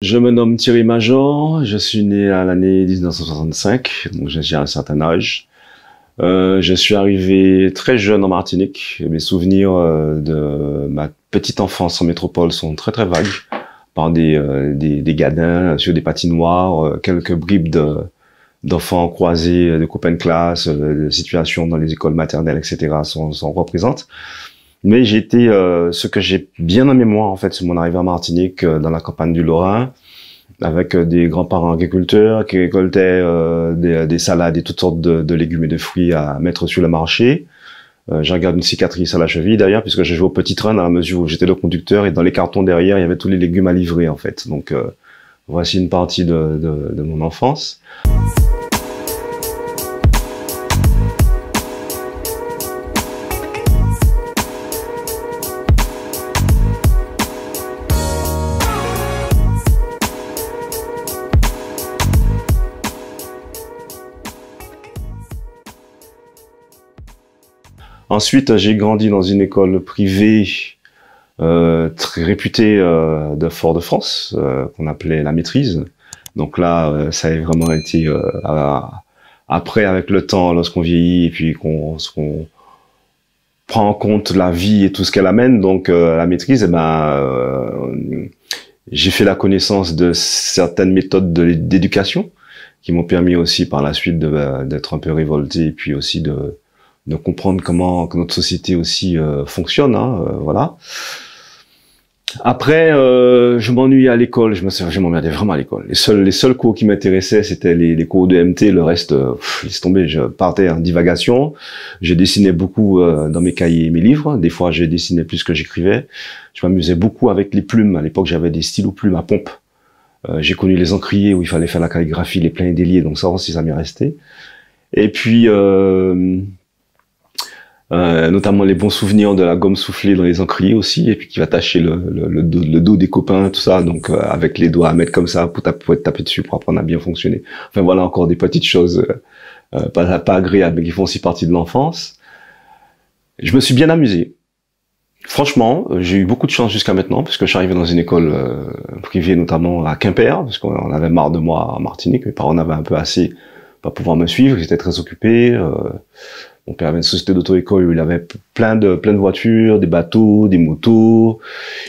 Je me nomme Thierry Major, je suis né à l'année 1965, donc j'ai un certain âge. Je suis arrivé très jeune en Martinique. Mes souvenirs de ma petite enfance en métropole sont très très vagues, par des gadins sur des patinoires, quelques bribes d'enfants croisés, de copains de classe, de situations dans les écoles maternelles, etc. sont représentent. Mais j'ai été, ce que j'ai bien en mémoire, en fait, c'est mon arrivée en Martinique, dans la campagne du Lorrain, avec des grands-parents agriculteurs qui récoltaient des salades et toutes sortes de légumes et de fruits à mettre sur le marché. Je regarde une cicatrice à la cheville, d'ailleurs, puisque je jouais au petit train dans la mesure où j'étais le conducteur, et dans les cartons derrière, il y avait tous les légumes à livrer, en fait. Donc, voici une partie de mon enfance. Ensuite, j'ai grandi dans une école privée très réputée de Fort-de-France, qu'on appelait la Maîtrise. Donc là, ça a vraiment été après, avec le temps, lorsqu'on vieillit et puis qu'on prend en compte la vie et tout ce qu'elle amène. Donc la Maîtrise, j'ai fait la connaissance de certaines méthodes d'éducation qui m'ont permis aussi par la suite d'être un peu révolté et puis aussi de comprendre comment que notre société aussi fonctionne, voilà. Après, je m'ennuyais à l'école, je m'emmerdais vraiment à l'école. Les seuls cours qui m'intéressaient, c'était les cours de MT, le reste, laisse tomber, je partais en divagation. Je dessinais beaucoup dans mes cahiers et mes livres, des fois je dessinais plus que j'écrivais. Je m'amusais beaucoup avec les plumes, à l'époque j'avais des stylos plumes à pompe. J'ai connu les encriers où il fallait faire la calligraphie, les pleins et déliés, donc ça aussi ça m'est resté. Et puis notamment les bons souvenirs de la gomme soufflée dans les encriers aussi, et puis qui va tacher le dos des copains, tout ça, donc avec les doigts à mettre comme ça pour être tapé dessus pour apprendre à bien fonctionner. Enfin voilà, encore des petites choses pas agréables, mais qui font aussi partie de l'enfance. Je me suis bien amusé. Franchement, j'ai eu beaucoup de chance jusqu'à maintenant, parce que je suis arrivé dans une école privée, notamment à Quimper, parce qu'on avait marre de moi en Martinique. Mes parents en avaient un peu assez pour pouvoir me suivre, j'étais très occupé. Mon père avait une société d'auto-école où il avait plein de voitures, des bateaux, des motos.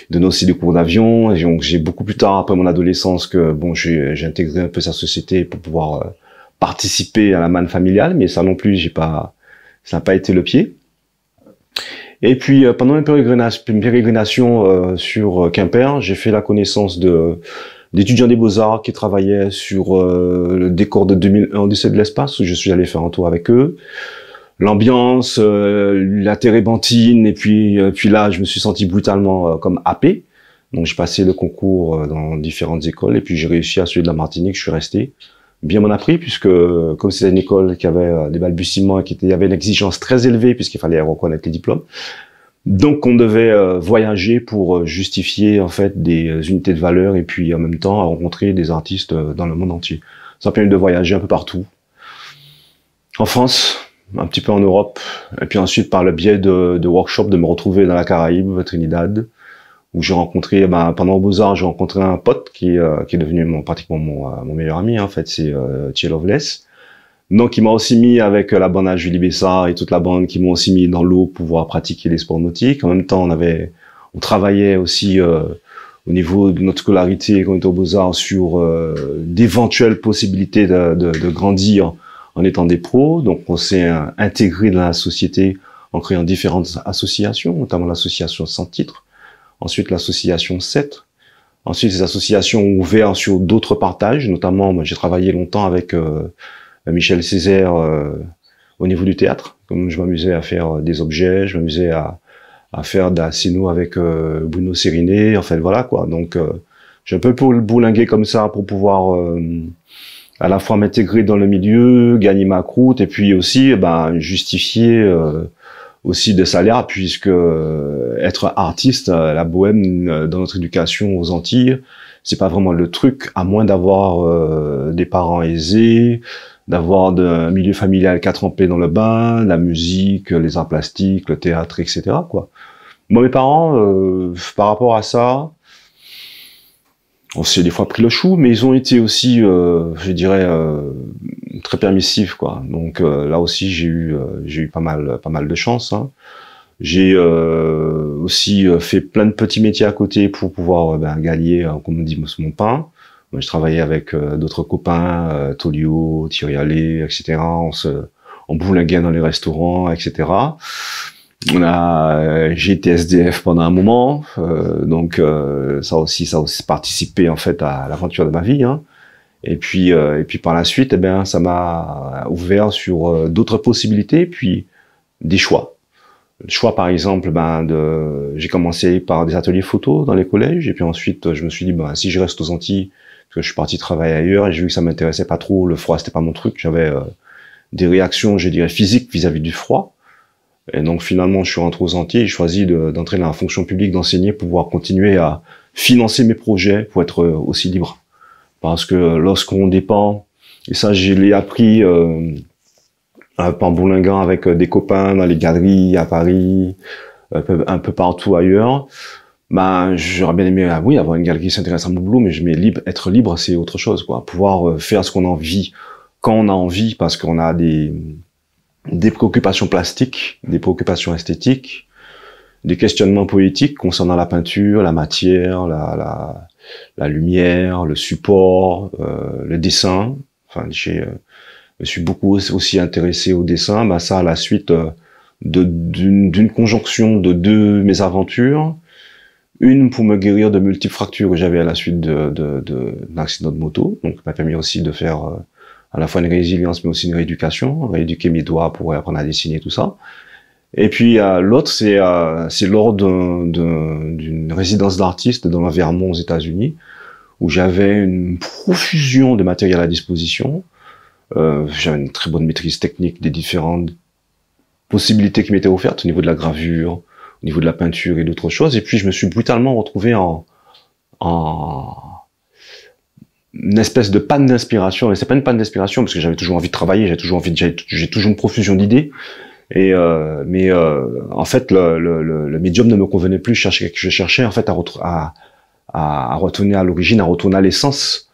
Il donnait aussi des cours d'avion. Et donc, j'ai beaucoup plus tard, après mon adolescence, que bon, j'ai intégré un peu sa société pour pouvoir participer à la manne familiale. Mais ça non plus, ça n'a pas été le pied. Et puis, pendant une pérégrination sur Quimper, j'ai fait la connaissance d'étudiants des Beaux-Arts qui travaillaient sur le décor de 2001 Odyssée de l'espace, où je suis allé faire un tour avec eux. L'ambiance, la térébenthine, et puis là, je me suis senti brutalement comme happé. Donc, j'ai passé le concours dans différentes écoles, et puis j'ai réussi à celui de la Martinique. Je suis resté. Bien m'en a pris, puisque comme c'était une école qui avait des balbutiements et il y avait une exigence très élevée, puisqu'il fallait reconnaître les diplômes. Donc, on devait voyager pour justifier en fait des unités de valeur, et puis en même temps rencontrer des artistes dans le monde entier. Ça a permis de voyager un peu partout. En France, un petit peu en Europe, et puis ensuite par le biais de workshops, de me retrouver dans la Caraïbe, Trinidad, où j'ai rencontré, pendant Beaux-Arts, j'ai rencontré un pote qui est devenu pratiquement mon meilleur ami, en fait, c'est Thierry Loveless. Donc il m'a aussi mis avec la bande à Julie Bessard et toute la bande qui m'ont aussi mis dans l'eau pour pouvoir pratiquer les sports nautiques. En même temps, on travaillait aussi au niveau de notre scolarité quand on était aux Beaux-Arts sur d'éventuelles possibilités de grandir en étant des pros. Donc on s'est intégré dans la société en créant différentes associations, notamment l'association Sans Titre, ensuite l'association 7, ensuite des associations ouvertes sur d'autres partages, notamment moi j'ai travaillé longtemps avec Michel Césaire au niveau du théâtre, comme je m'amusais à faire des objets, je m'amusais à faire de la scéno avec Bruno Sériné, en fait voilà quoi. Donc j'ai un peu bourlingué comme ça pour pouvoir à la fois m'intégrer dans le milieu, gagner ma croûte, et puis aussi justifier aussi des salaires, puisque être artiste, la bohème dans notre éducation aux Antilles, c'est pas vraiment le truc, à moins d'avoir des parents aisés, d'avoir un milieu familial qui a trempé dans le bain, la musique, les arts plastiques, le théâtre, etc., quoi. Moi, mes parents, par rapport à ça, On s'est des fois pris le chou, mais ils ont été aussi, je dirais, très permissifs, quoi. Donc là aussi, j'ai eu pas mal de chance. Hein. J'ai aussi fait plein de petits métiers à côté pour pouvoir gagner, comme on dit, mon pain. Je travaillais avec d'autres copains, Tolio, Thierry Allais, etc. On bourlinguait dans les restaurants, etc. J'ai été SDF pendant un moment, donc ça aussi participé en fait à l'aventure de ma vie. Hein. Et puis par la suite, ça m'a ouvert sur d'autres possibilités, puis des choix. Le choix, par exemple, j'ai commencé par des ateliers photo dans les collèges, et puis ensuite, je me suis dit, si je reste aux Antilles, parce que je suis parti travailler ailleurs, et j'ai vu que ça m'intéressait pas trop, le froid, c'était pas mon truc, j'avais des réactions, je dirais, physiques vis-à-vis du froid. Et donc, finalement, je suis rentré aux Antilles, j'ai choisi d'entrer dans la fonction publique, d'enseigner, pour pouvoir continuer à financer mes projets, pour être aussi libre. Parce que lorsqu'on dépend, et ça, je l'ai appris, en bourlinguant avec des copains dans les galeries à Paris, un peu partout ailleurs. J'aurais bien aimé, oui, avoir une galerie, s'intéresser à mon boulot, mais être libre, c'est autre chose, quoi. Pouvoir faire ce qu'on a envie, quand on a envie, parce qu'on a des préoccupations plastiques, des préoccupations esthétiques, des questionnements poétiques concernant la peinture, la matière, la lumière, le support, le dessin. Enfin, je me suis beaucoup aussi intéressé au dessin, ça à la suite d'une conjonction de deux mésaventures. Une pour me guérir de multiples fractures que j'avais à la suite d'un accident de moto, donc ça m'a permis aussi de faire à la fois une résilience mais aussi une rééducation, rééduquer mes doigts pour apprendre à dessiner, tout ça. Et puis l'autre, c'est lors d'une résidence d'artiste dans le Vermont aux États-Unis, où j'avais une profusion de matériel à disposition. J'avais une très bonne maîtrise technique des différentes possibilités qui m'étaient offertes au niveau de la gravure, au niveau de la peinture et d'autres choses. Et puis je me suis brutalement retrouvé en une espèce de panne d'inspiration. Et c'est pas une panne d'inspiration parce que j'avais toujours envie de travailler, j'ai toujours une profusion d'idées. Mais en fait, le médium ne me convenait plus. Je cherchais en fait à retourner à l'origine, à retourner à l'essence,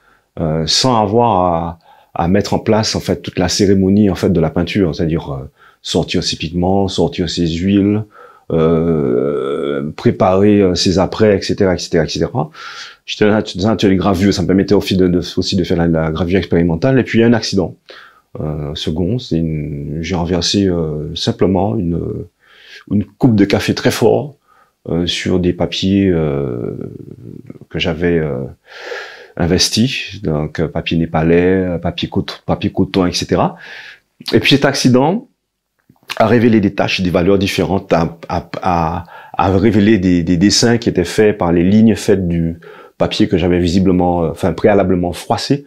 sans avoir à mettre en place en fait toute la cérémonie en fait de la peinture, c'est-à-dire sortir ses pigments, sortir ses huiles, préparer ses apprêts, etc., etc., etc. J'étais dans un atelier gravure, ça me permettait aussi de faire la gravure expérimentale. Et puis il y a un accident. Second, j'ai renversé simplement une coupe de café très fort sur des papiers que j'avais investis, donc papier népalais, papier coton, etc. Et puis cet accident a révélé des taches, des valeurs différentes, a révélé des dessins qui étaient faits par les lignes faites du papier que j'avais préalablement froissé.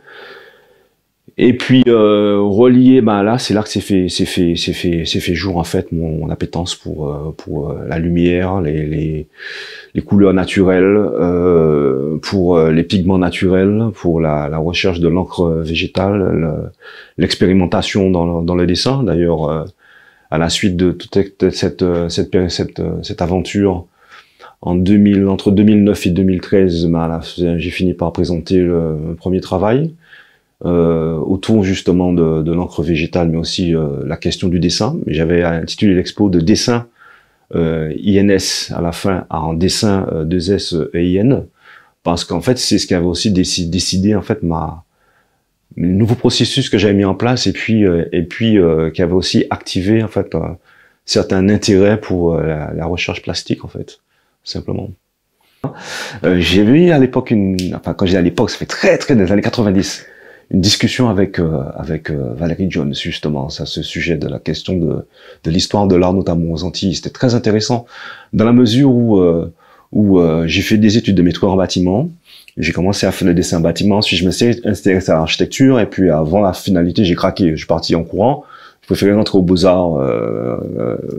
Et puis relié, là, c'est là que s'est fait jour en fait mon appétence pour la lumière, les couleurs naturelles, pour les pigments naturels, pour la recherche de l'encre végétale, l'expérimentation dans le dessin. D'ailleurs, à la suite de toute cette aventure, entre 2009 et 2013, j'ai fini par présenter le premier travail. Autour justement de l'encre végétale, mais aussi la question du dessin. J'avais intitulé l'expo de dessin INS à la fin en dessin 2S et IN, parce qu'en fait c'est ce qui avait aussi décidé en fait le nouveau processus que j'avais mis en place et puis qui avait aussi activé en fait certains intérêts pour la recherche plastique en fait, simplement. J'ai vu à l'époque quand j'ai dit à l'époque, ça fait très des années 90. Une discussion avec Valérie Jones justement, ça, ce sujet de la question de l'histoire de l'art notamment aux Antilles. C'était très intéressant dans la mesure où j'ai fait des études de maîtrise en bâtiment. J'ai commencé à faire le dessin en bâtiment, ensuite je me suis intéressé à l'architecture et puis avant la finalité j'ai craqué. Je suis parti en courant. Je préférais rentrer aux Beaux-Arts,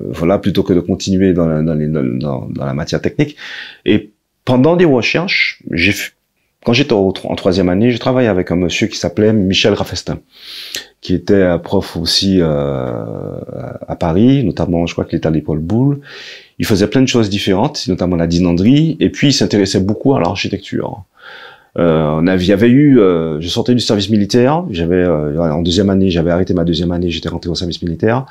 voilà, plutôt que de continuer dans la matière technique. Et pendant des recherches, quand j'étais en troisième année, je travaillais avec un monsieur qui s'appelait Michel Raffestin, qui était prof aussi à Paris, notamment, je crois qu'il était à l'école Boulle. Il faisait plein de choses différentes, notamment la dinanderie, et puis il s'intéressait beaucoup à l'architecture. Il y avait eu, je sortais du service militaire, en deuxième année, j'avais arrêté ma deuxième année, j'étais rentré au service militaire.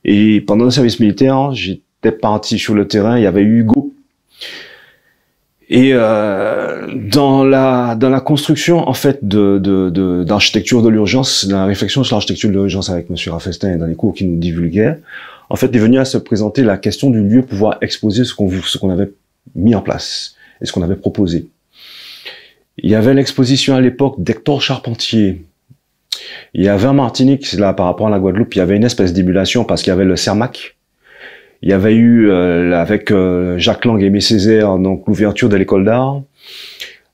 Et pendant le service militaire, j'étais parti sur le terrain, il y avait eu Hugo. Et dans la construction en fait d'architecture de l'urgence, dans la réflexion sur l'architecture de l'urgence avec Monsieur Raffestin et dans les cours qu'il nous divulguait, en fait, est venu à se présenter la question du lieu pour pouvoir exposer ce qu'on avait mis en place et ce qu'on avait proposé. Il y avait l'exposition à l'époque d'Hector Charpentier. Il y avait en Martinique, là, par rapport à la Guadeloupe, il y avait une espèce d'émulation parce qu'il y avait le CERMAC. Il y avait eu, avec Jacques Lang et Aimé Césaire, donc l'ouverture de l'école d'art.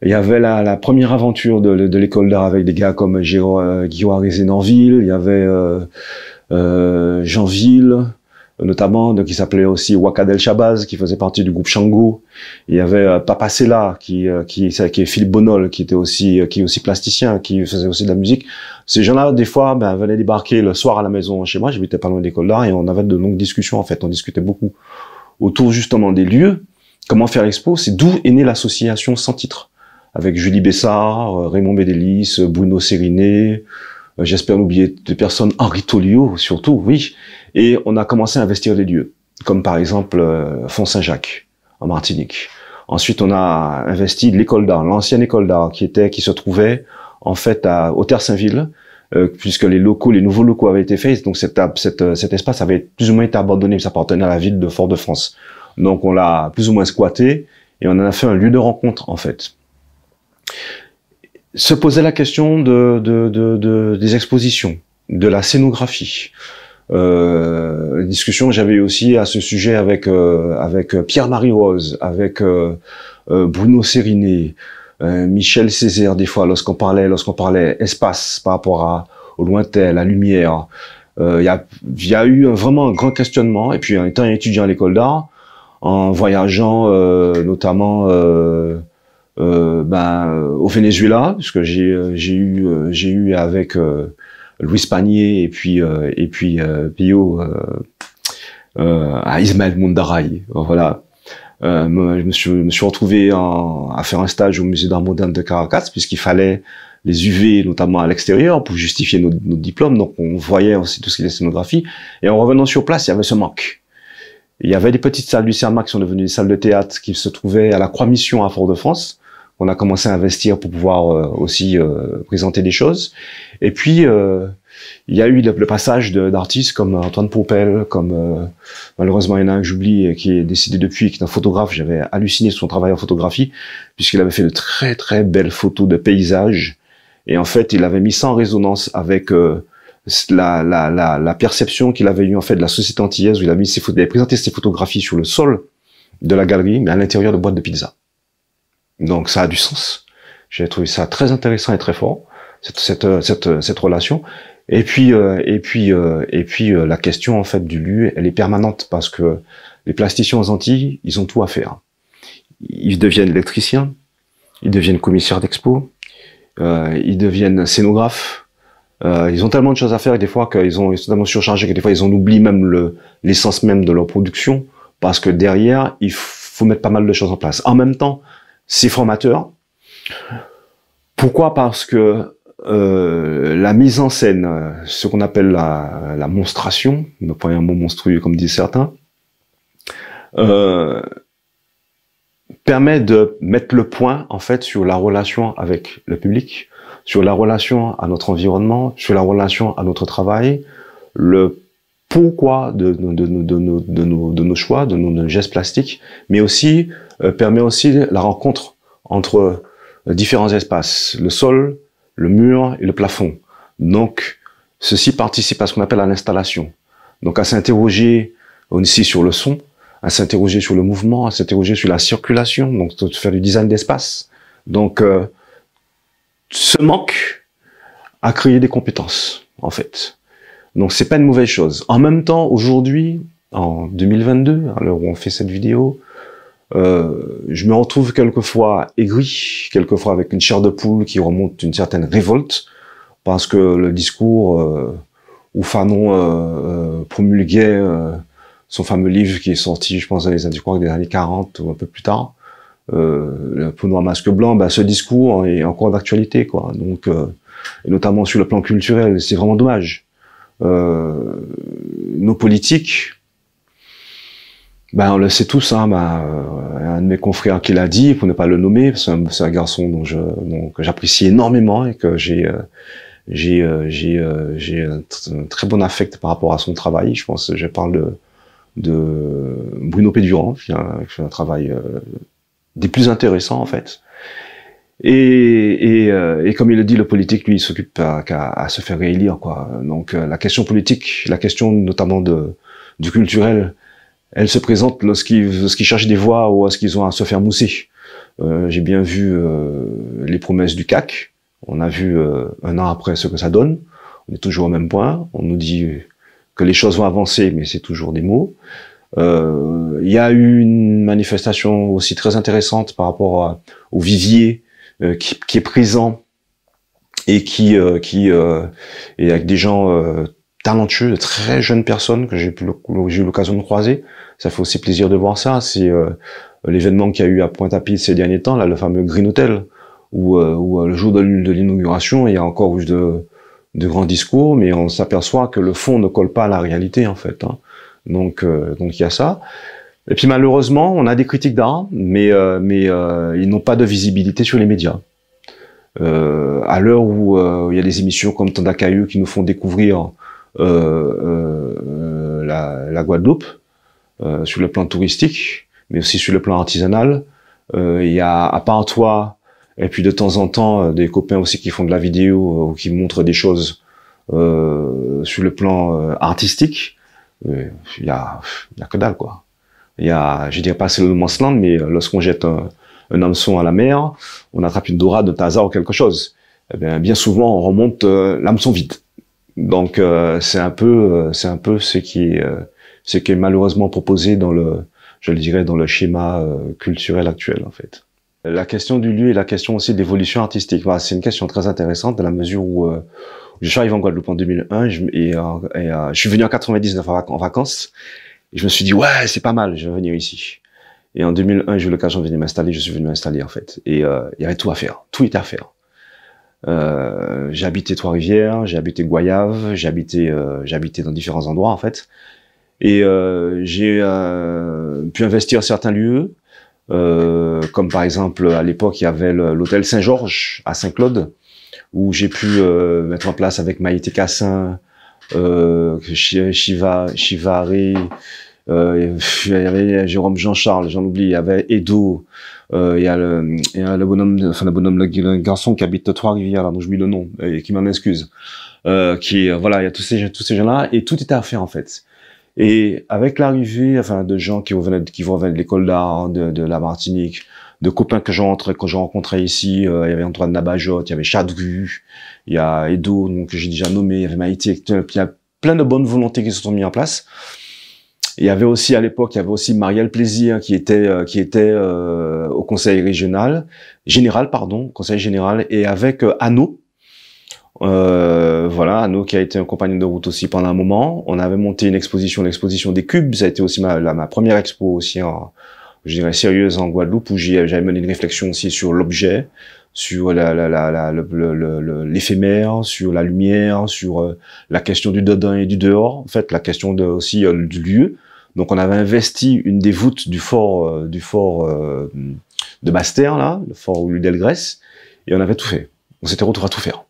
Il y avait la première aventure de l'école d'art avec des gars comme Guillaume Rézénorville. Il y avait Jean Ville, notamment, donc, qui s'appelait aussi Wakadel Shabazz, qui faisait partie du groupe Shango. Il y avait Papa Sella, qui est Philippe Bonol, qui est aussi plasticien, qui faisait aussi de la musique. Ces gens-là, des fois, venaient débarquer le soir à la maison chez moi. J'habitais pas loin de l'école d'art et on avait de longues discussions, en fait. On discutait beaucoup autour, justement, des lieux. Comment faire l'expo? C'est d'où est née l'association Sans Titre. Avec Julie Bessard, Raymond Bédélis, Bruno Sériné, j'espère n'oublier de personnes, Henri Tolio, surtout, oui. Et on a commencé à investir les lieux, comme par exemple Font-Saint-Jacques, en Martinique. Ensuite, on a investi l'école d'art, l'ancienne école d'art, qui se trouvait en fait au Terre-Saint-Ville, puisque les nouveaux locaux avaient été faits. Donc cet espace avait plus ou moins été abandonné, ça appartenait à la ville de Fort-de-France. Donc on l'a plus ou moins squatté et on en a fait un lieu de rencontre en fait. Se posait la question des expositions, de la scénographie. Discussion que j'avais eu aussi à ce sujet avec Pierre-Marie Rose, avec Bruno Sériné, Michel Césaire, des fois lorsqu'on parlait espace par rapport au lointain, la lumière. Il y a eu vraiment un grand questionnement. Et puis en étant étudiant à l'école d'art, en voyageant notamment au Venezuela, puisque j'ai eu avec Louis Panier et puis Pio à Ismaël Mundaray. Voilà. Je me suis retrouvé à faire un stage au musée d'art moderne de Caracas, puisqu'il fallait les UV notamment à l'extérieur pour justifier nos diplômes. Donc on voyait aussi tout ce qui est scénographie. Et en revenant sur place, il y avait ce manque. Il y avait des petites salles du CERMAC qui sont devenues des salles de théâtre qui se trouvaient à la Croix-Mission à Fort-de-France. On a commencé à investir pour pouvoir aussi présenter des choses. Et puis, il y a eu le passage d'artistes comme Antoine Popel, comme malheureusement il y en a un que j'oublie, qui est décédé depuis, qui est un photographe. J'avais halluciné sur son travail en photographie, puisqu'il avait fait de très très belles photos de paysages. Et en fait, il avait mis ça en résonance avec la perception qu'il avait eue en fait de la société antillaise, où il avait présenté ses photographies sur le sol de la galerie, mais à l'intérieur de boîtes de pizza. Donc ça a du sens. J'ai trouvé ça très intéressant et très fort, cette relation. Et puis la question en fait du lieu, elle est permanente parce que les plasticiens aux Antilles, ils ont tout à faire. Ils deviennent électriciens, ils deviennent commissaires d'expo, ils deviennent scénographes. Ils ont tellement de choses à faire et des fois qu'ils sont tellement surchargés que des fois ils en oublient même l'essence même de leur production parce que derrière il faut mettre pas mal de choses en place. En même temps, c'est formateur. Pourquoi? Parce que la mise en scène, ce qu'on appelle la monstration, ne pas un mot monstrueux comme disent certains, permet de mettre le point en fait sur la relation avec le public, sur la relation à notre environnement, sur la relation à notre travail, le pourquoi de nos choix, de nos gestes plastiques, mais aussi permet aussi la rencontre entre différents espaces, le sol, le mur et le plafond. Donc, ceci participe à ce qu'on appelle à l'installation. Donc, à s'interroger aussi sur le son, à s'interroger sur le mouvement, à s'interroger sur la circulation, donc de faire du design d'espace. Donc, ce manque a créé des compétences, en fait. Donc, c'est pas une mauvaise chose. En même temps, aujourd'hui, en 2022, à l'heure où on fait cette vidéo, je me retrouve quelquefois aigri, quelquefois avec une chair de poule qui remonte une certaine révolte, parce que le discours où Fanon promulguait son fameux livre qui est sorti, je pense, dans les années 40 ou un peu plus tard, le peau noire masque blanc, bah, ce discours est encore d'actualité, quoi. Donc, et notamment sur le plan culturel, c'est vraiment dommage. Nos politiques, ben on le sait tous, hein, un de mes confrères qui l'a dit, pour ne pas le nommer, c'est un garçon que j'apprécie énormément et que j'ai un très bon affect par rapport à son travail. Je parle de Bruno Pédurand, qui fait un travail des plus intéressants en fait. Et comme il le dit, le politique, lui, il s'occupe qu'à se faire réélire, quoi. Donc la question politique, la question notamment du culturel, elle se présente lorsqu'ils cherchent des voix ou lorsqu'ils ont à se faire mousser. J'ai bien vu les promesses du CAC. On a vu un an après ce que ça donne. On est toujours au même point. On nous dit que les choses vont avancer, mais c'est toujours des mots. Il y a eu une manifestation aussi très intéressante par rapport au vivier qui est présent et qui et avec des gens talentueux, de très jeunes personnes que j'ai eu l'occasion de croiser. Ça fait aussi plaisir de voir ça. C'est l'événement qu'il y a eu à Pointe-à-Pitre ces derniers temps, là, le fameux Green Hotel, où le jour de l'inauguration, il y a encore eu de grands discours, mais on s'aperçoit que le fond ne colle pas à la réalité, en fait. Hein. Donc il y a ça. Et puis malheureusement, on a des critiques d'art, mais ils n'ont pas de visibilité sur les médias. À l'heure où il y a des émissions comme Tandakayu qui nous font découvrir la Guadeloupe sur le plan touristique, mais aussi sur le plan artisanal. Il y a, à part toi, et puis de temps en temps, des copains aussi qui font de la vidéo ou qui montrent des choses sur le plan artistique. Il y a que dalle, quoi. Je dirais pas c'est le no man's land, mais lorsqu'on jette un hameçon à la mer, on attrape une dorade, un taza ou quelque chose. Eh bien souvent, on remonte l'hameçon vide. Donc c'est un peu ce qui est malheureusement proposé dans le schéma culturel actuel, en fait. La question du lieu et la question aussi d'évolution artistique, voilà, c'est une question très intéressante dans la mesure où je suis arrivé en Guadeloupe en 2001 je suis venu en 99 en vacances et je me suis dit ouais c'est pas mal, je vais venir ici. Et en 2001 j'ai eu l'occasion de venir m'installer, je suis venu m'installer en fait. Et il y avait tout à faire, tout était à faire. J'ai habité Trois-Rivières, j'ai habité Goyave, j'ai habité dans différents endroits en fait. Et j'ai pu investir certains lieux, comme par exemple à l'époque il y avait l'hôtel Saint-Georges à Saint-Claude, où j'ai pu mettre en place avec Maïté Cassin, Chivari, il y avait Jérôme Jean-Charles, j'en oublie, il y avait Edo, il y a le bonhomme, le garçon qui habite Trois-Rivières, là, dont j'oublie le nom, et qui m'en excuse, voilà, il y a tous ces gens-là, et tout était à faire en fait. Et avec l'arrivée, de gens qui venaient de l'école d'art de la Martinique, de copains que j'ai rencontrés ici, il y avait Antoine Nabajot, il y avait Chadru, il y a Edo, donc que j'ai déjà nommé, il y avait Maïté, il y a plein de bonnes volontés qui se sont mis en place. Il y avait aussi à l'époque, il y avait aussi Marielle Plaisir qui était au conseil général, conseil général, et avec Anno. Voilà, Anno qui a été un compagnon de route aussi pendant un moment. On avait monté l'exposition des cubes. Ça a été aussi ma première expo aussi, je dirais sérieuse en Guadeloupe, où j'avais mené une réflexion aussi sur l'objet, sur l'éphémère, sur la lumière, sur la question du dedans et du dehors. En fait, la question aussi du lieu. Donc, on avait investi une des voûtes du fort de Basse-Terre, là, le fort Ludelgrès, et on avait tout fait. On s'était retrouvé à tout faire.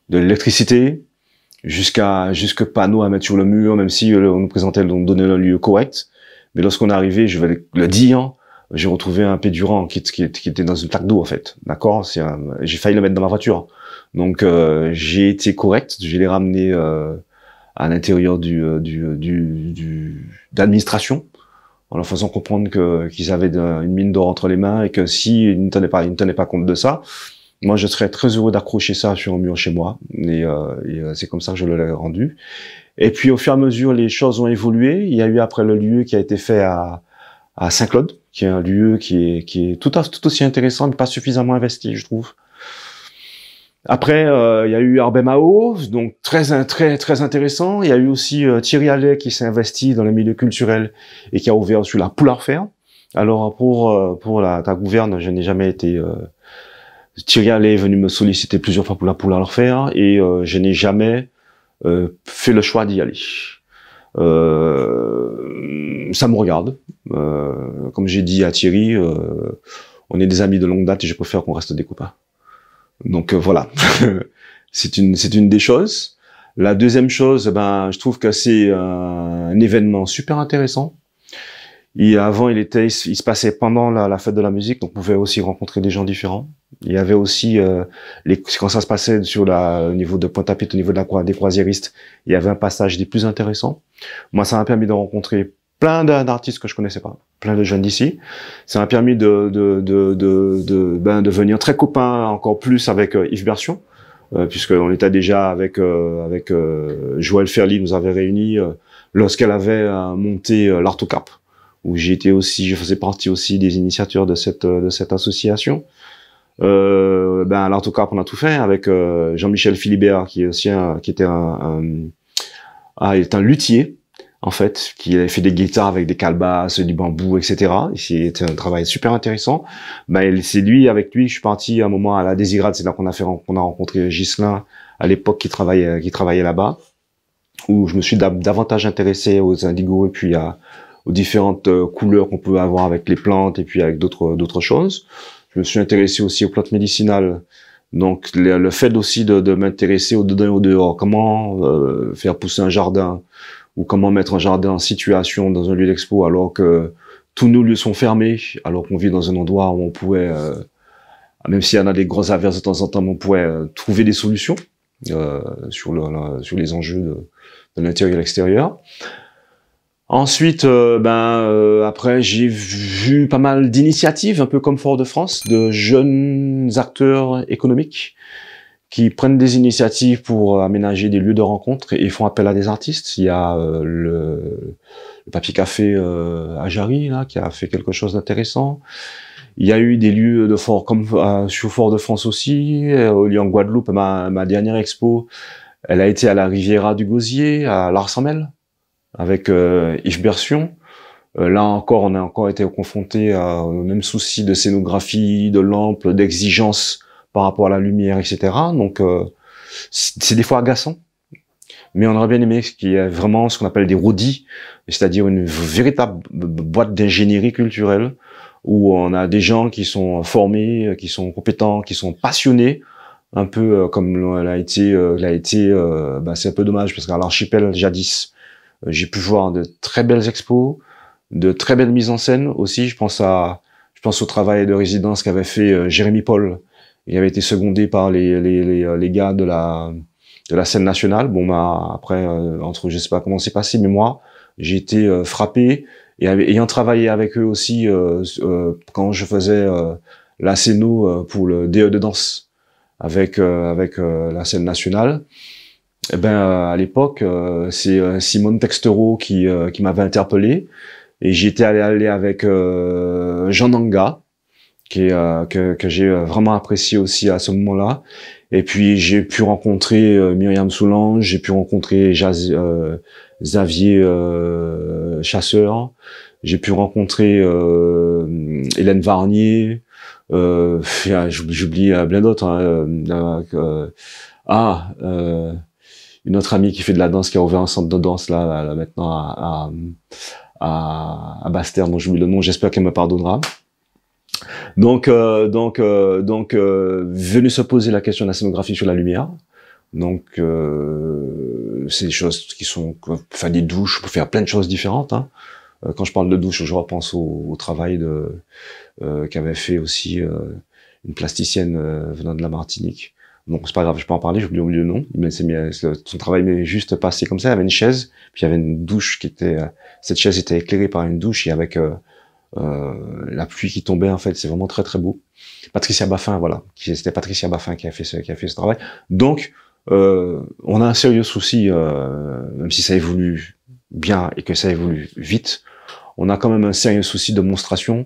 De l'électricité jusque panneaux à mettre sur le mur, même si on nous présentait, on nous donnait un lieu correct. Mais lorsqu'on est arrivé, je vais le dire, j'ai retrouvé un pédurant qui était dans une plaque d'eau, en fait. D'accord? J'ai failli le mettre dans ma voiture. Donc, j'ai été correct, je l'ai ramené à l'intérieur d'administration, en leur faisant comprendre qu'ils avaient une mine d'or entre les mains et que s'ils ne tenaient pas compte de ça, moi je serais très heureux d'accrocher ça sur un mur chez moi. Et c'est comme ça que je l'ai rendu. Et puis au fur et à mesure, les choses ont évolué. Il y a eu après le lieu qui a été fait à Saint-Claude, qui est un lieu qui est tout aussi intéressant, mais pas suffisamment investi, je trouve. Après, il y a eu Arbet Mao, donc très intéressant. Il y a eu aussi Thierry Allais qui s'est investi dans le milieu culturel et qui a ouvert sur la Poule à refaire. Alors pour ta gouverne, je n'ai jamais été. Thierry Allais est venu me solliciter plusieurs fois pour la refaire et je n'ai jamais fait le choix d'y aller. Ça me regarde. Comme j'ai dit à Thierry, on est des amis de longue date et je préfère qu'on reste des copains. Donc voilà, c'est une des choses. La deuxième chose, ben je trouve que c'est un événement super intéressant. Et avant, il se passait pendant la fête de la musique, donc on pouvait aussi rencontrer des gens différents. Il y avait aussi quand ça se passait au niveau de Pointe-à-Pitre, au niveau des croisiéristes, il y avait un passage des plus intéressants. Moi, ça m'a permis de rencontrer plein d'artistes que je connaissais pas, plein de jeunes d'ici. Ça m'a permis de venir très copain encore plus avec Yves Bertion, puisqu'on était déjà avec Joël Ferly, nous avait réunis lorsqu'elle avait monté l'Artocap, où je faisais partie aussi des initiateurs de cette association. À l'Artocap, on a tout fait avec Jean-Michel Philibert, qui est aussi il est un luthier, en fait, qui avait fait des guitares avec des calebasses, du bambou, etc. C'était un travail super intéressant. C'est avec lui, je suis parti un moment à la Désirade, c'est là qu'on a rencontré Ghislain, à l'époque, qui travaillait là-bas, où je me suis davantage intéressé aux indigos et puis aux différentes couleurs qu'on peut avoir avec les plantes et puis avec d'autres choses. Je me suis intéressé aussi aux plantes médicinales. Donc, le fait aussi de m'intéresser au dedans et au dehors. Comment faire pousser un jardin ou comment mettre un jardin en situation dans un lieu d'expo alors que tous nos lieux sont fermés, alors qu'on vit dans un endroit où on pourrait, même s'il y en a des grosses averses de temps en temps, on pourrait trouver des solutions sur les enjeux de l'intérieur et l'extérieur. Ensuite, après, j'ai vu pas mal d'initiatives, un peu comme Fort-de-France, de jeunes acteurs économiques qui prennent des initiatives pour aménager des lieux de rencontre et font appel à des artistes. Il y a le Papier Café à Jarry, là, qui a fait quelque chose d'intéressant. Il y a eu des lieux de fort, comme sur Fort-de-France aussi, au lieu en Guadeloupe. Ma dernière expo, elle a été à la Riviera du Gosier, à l'Arsenal, avec Yves Bertion. Là encore, on a encore été confronté aux mêmes soucis de scénographie, de lampes, d'exigence par rapport à la lumière, etc. Donc, c'est des fois agaçant. Mais on aurait bien aimé ce qui est vraiment ce qu'on appelle des rodis, c'est-à-dire une véritable boîte d'ingénierie culturelle où on a des gens qui sont formés, qui sont compétents, qui sont passionnés, un peu comme l'a été. C'est un peu dommage parce qu'à l'Archipel jadis, j'ai pu voir de très belles expos, de très belles mises en scène aussi. Je pense au travail de résidence qu'avait fait Jérémy Paul. Il avait été secondé par les gars de la scène nationale. Après, je sais pas comment c'est passé, mais moi, j'ai été frappé. Et ayant travaillé avec eux aussi quand je faisais la scéno pour le DE de danse avec la scène nationale, à l'époque, c'est Simone Textereau qui m'avait interpellé et j'étais allé avec Jean Nanga que j'ai vraiment apprécié aussi à ce moment-là. Et puis j'ai pu rencontrer Myriam Soulange, j'ai pu rencontrer Xavier Chasseur, j'ai pu rencontrer Hélène Varnier, j'oublie plein d'autres. Une autre amie qui fait de la danse, qui a ouvert un centre de danse là maintenant à Basse-Terre, dont j'oublie le nom, j'espère qu'elle me pardonnera. Donc, venu se poser la question de la scénographie sur la lumière. Donc, c'est des choses qui sont, enfin, des douches, on peut faire plein de choses différentes. Hein. Quand je parle de douche, je repense au travail qu'avait fait aussi une plasticienne venant de la Martinique. Donc c'est pas grave, je peux en parler, j'ai oublié le nom, mais son travail m'est juste passé comme ça. Il y avait une chaise, puis il y avait une douche cette chaise était éclairée par une douche et avec la pluie qui tombait, en fait, c'est vraiment très très beau. Patricia Baffin, voilà, c'était Patricia Baffin qui a fait ce travail. Donc on a un sérieux souci, même si ça évolue bien et que ça évolue vite, on a quand même un sérieux souci de monstration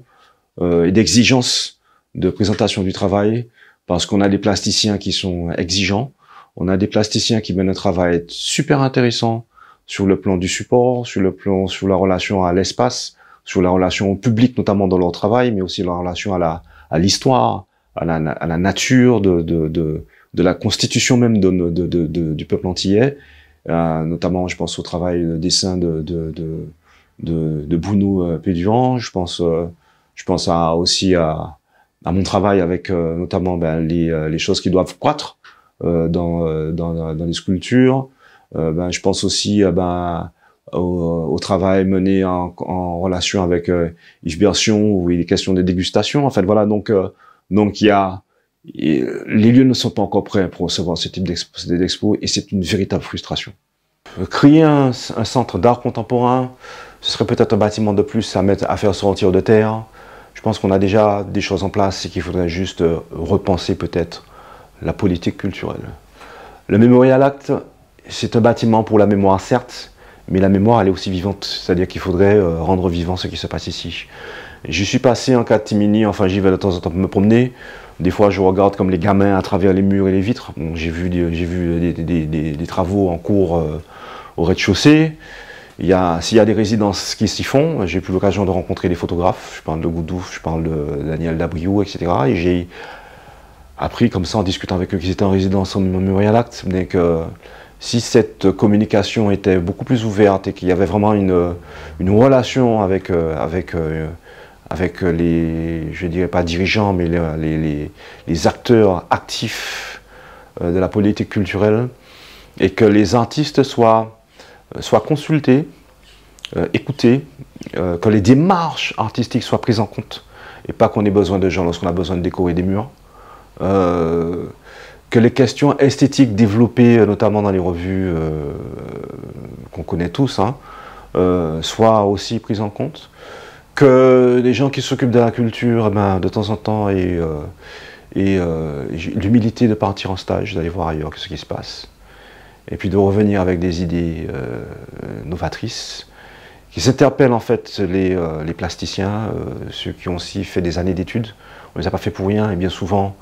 et d'exigence de présentation du travail. Parce qu'on a des plasticiens qui sont exigeants, on a des plasticiens qui mènent un travail super intéressant sur le plan du support, sur la relation à l'espace, sur la relation au public, notamment dans leur travail, mais aussi la relation à l'histoire, à la nature de la constitution même du peuple antillais. Notamment, je pense au travail de dessin de Bounou Péduan. Je pense aussi à mon travail avec notamment les choses qui doivent croître dans les sculptures. Je pense aussi au travail mené en relation avec Yves Bersion, où il est question de dégustation. En fait, voilà, donc les lieux ne sont pas encore prêts pour recevoir ce type d'expo, et c'est une véritable frustration. Créer un centre d'art contemporain, ce serait peut-être un bâtiment de plus à faire sortir de terre. Je pense qu'on a déjà des choses en place et qu'il faudrait juste repenser peut-être la politique culturelle. Le Mémorial Acte, c'est un bâtiment pour la mémoire, certes, mais la mémoire, elle est aussi vivante. C'est-à-dire qu'il faudrait rendre vivant ce qui se passe ici. Je suis passé en catimini, enfin j'y vais de temps en temps pour me promener. Des fois, je regarde comme les gamins à travers les murs et les vitres. Bon, j'ai vu des travaux en cours au rez-de-chaussée. S'il y a des résidences qui s'y font, j'ai eu l'occasion de rencontrer des photographes. Je parle de Goudouf, je parle de Daniel Dabriou, etc. Et j'ai appris comme ça en discutant avec eux qu'ils étaient en résidence au Mémorial Acte, mais que si cette communication était beaucoup plus ouverte et qu'il y avait vraiment une relation avec les, je dirais pas dirigeants, mais les acteurs actifs de la politique culturelle, et que les artistes soient consultés, écoutés, que les démarches artistiques soient prises en compte, et pas qu'on ait besoin de gens lorsqu'on a besoin de décorer des murs, que les questions esthétiques développées, notamment dans les revues qu'on connaît tous, soient aussi prises en compte, que les gens qui s'occupent de la culture, de temps en temps, aient l'humilité de partir en stage, d'aller voir ailleurs ce qui se passe, et puis de revenir avec des idées novatrices, qui s'interpellent en fait les plasticiens, ceux qui ont aussi fait des années d'études. On ne les a pas fait pour rien, et bien souvent,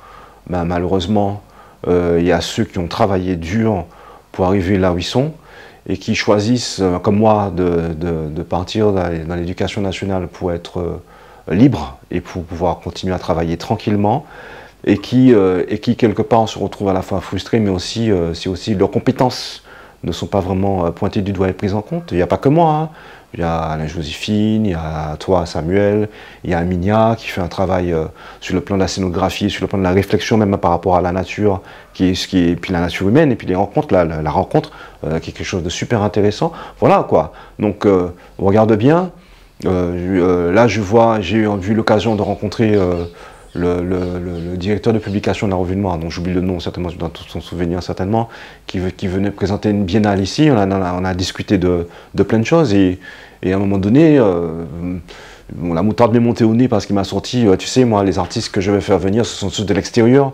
malheureusement, il y a ceux qui ont travaillé dur pour arriver là où ils sont, et qui choisissent, comme moi, de partir dans l'éducation nationale pour être libre et pour pouvoir continuer à travailler tranquillement, et qui quelque part se retrouvent à la fois frustrés, mais aussi, c'est aussi leurs compétences ne sont pas vraiment pointées du doigt et prises en compte. Il n'y a pas que moi, il y a Alain-Joséphine, il y a toi Samuel, il y a Aminia qui fait un travail sur le plan de la scénographie, sur le plan de la réflexion même par rapport à la nature, puis la nature humaine, et puis les rencontres, la rencontre qui est quelque chose de super intéressant. Voilà quoi. Donc on regarde bien. Là j'ai eu l'occasion de rencontrer le directeur de publication de la revue Noire, dont j'oublie le nom certainement, dans tout son souvenir certainement, qui venait présenter une biennale ici. On a discuté de plein de choses, et à un moment donné, la moutarde m'est montée au nez parce qu'il m'a sorti, tu sais, moi, les artistes que je vais faire venir, ce sont ceux de l'extérieur,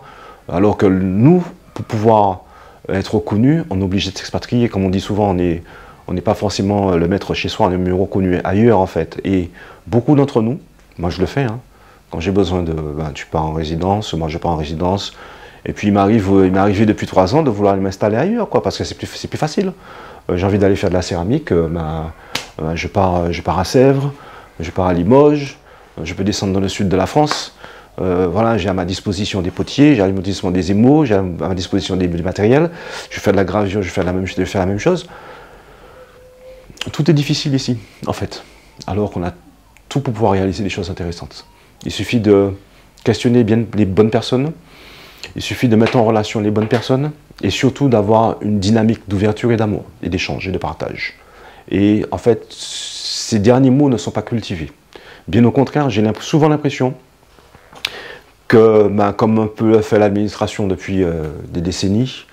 alors que nous, pour pouvoir être reconnus, on est obligé de s'expatrier. Comme on dit souvent, on n'est pas forcément le maître chez soi, on est mieux reconnu ailleurs en fait. Et beaucoup d'entre nous, moi je le fais, quand j'ai besoin tu pars en résidence, moi je pars en résidence, et puis il m'est arrivé depuis 3 ans de vouloir m'installer ailleurs, quoi, parce que c'est plus facile. J'ai envie d'aller faire de la céramique, je pars à Sèvres, je pars à Limoges, je peux descendre dans le sud de la France. Voilà, j'ai à ma disposition des potiers, j'ai à ma disposition des émaux, j'ai à ma disposition du matériel, je fais de la gravure, je vais faire la même chose. Tout est difficile ici, en fait, alors qu'on a tout pour pouvoir réaliser des choses intéressantes. Il suffit de questionner bien les bonnes personnes, il suffit de mettre en relation les bonnes personnes, et surtout d'avoir une dynamique d'ouverture et d'amour, et d'échange et de partage. Et en fait, ces derniers mots ne sont pas cultivés. Bien au contraire, j'ai souvent l'impression que, comme un peu fait l'administration depuis des décennies,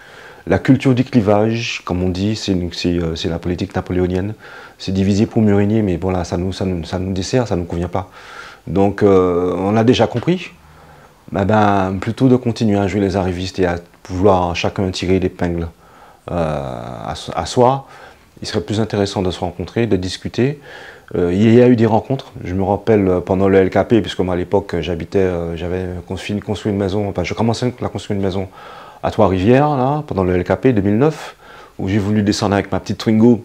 la culture du clivage, comme on dit, c'est la politique napoléonienne, c'est diviser pour mieux régner, mais bon là, ça nous dessert, ça ne nous convient pas. Donc, on a déjà compris, plutôt de continuer à jouer les arrivistes et à vouloir chacun tirer l'épingle à soi, il serait plus intéressant de se rencontrer, de discuter. Il y a eu des rencontres, je me rappelle pendant le LKP, puisque moi à l'époque j'avais construit une maison, je commençais à construire une maison à Trois-Rivières, là, pendant le LKP 2009, où j'ai voulu descendre avec ma petite Twingo,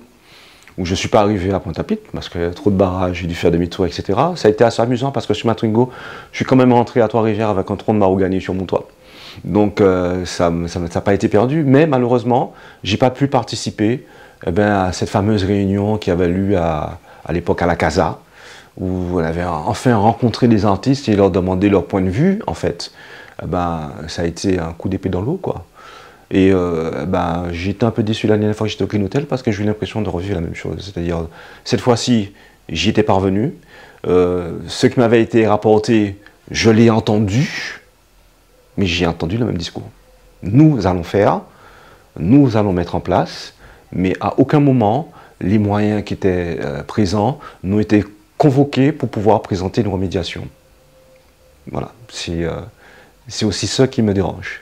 où je ne suis pas arrivé à Pointe-à-Pitre, parce qu'il y a trop de barrages, j'ai dû faire demi-tour, etc. Ça a été assez amusant, parce que sur ma Twingo, je suis quand même rentré à Trois-Rivières avec un tronc de mahogany sur mon toit. Donc ça n'a pas été perdu, mais malheureusement, j'ai pas pu participer à cette fameuse réunion qui avait lieu à l'époque à la Casa, où on avait enfin rencontré des artistes et leur demandé leur point de vue, en fait. Ça a été un coup d'épée dans l'eau, quoi. Et j'étais un peu déçu la dernière fois que j'étais au Clean Hotel parce que j'ai eu l'impression de revivre la même chose. C'est-à-dire, cette fois-ci, j'y étais parvenu. Ce qui m'avait été rapporté, je l'ai entendu, mais j'ai entendu le même discours. Nous allons faire, nous allons mettre en place, mais à aucun moment, les moyens qui étaient présents n'ont été convoqués pour pouvoir présenter une remédiation. Voilà, c'est aussi ça qui me dérange.